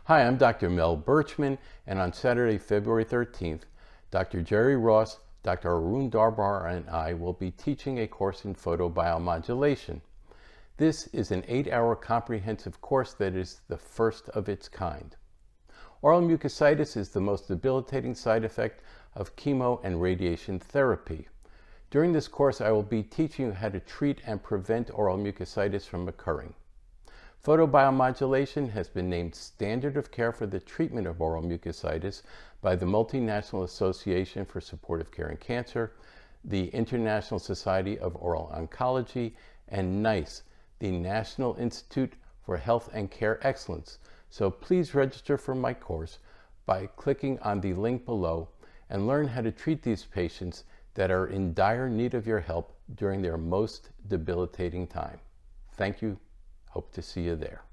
Hi, I'm Dr. Mel Burchman, and on Saturday, February 13th, Dr. Jerry Ross, Dr. Arun Darbar, and I will be teaching a course in photobiomodulation. This is an 8-hour comprehensive course that is the first of its kind. Oral mucositis is the most debilitating side effect of chemo and radiation therapy. During this course, I will be teaching you how to treat and prevent oral mucositis from occurring. Photobiomodulation has been named standard of care for the treatment of oral mucositis by the Multinational Association for Supportive Care in Cancer, the International Society of Oral Oncology, and NICE, the National Institute for Health and Care Excellence. So please register for my course by clicking on the link below and learn how to treat these patients that are in dire need of your help during their most debilitating time. Thank you. Hope to see you there.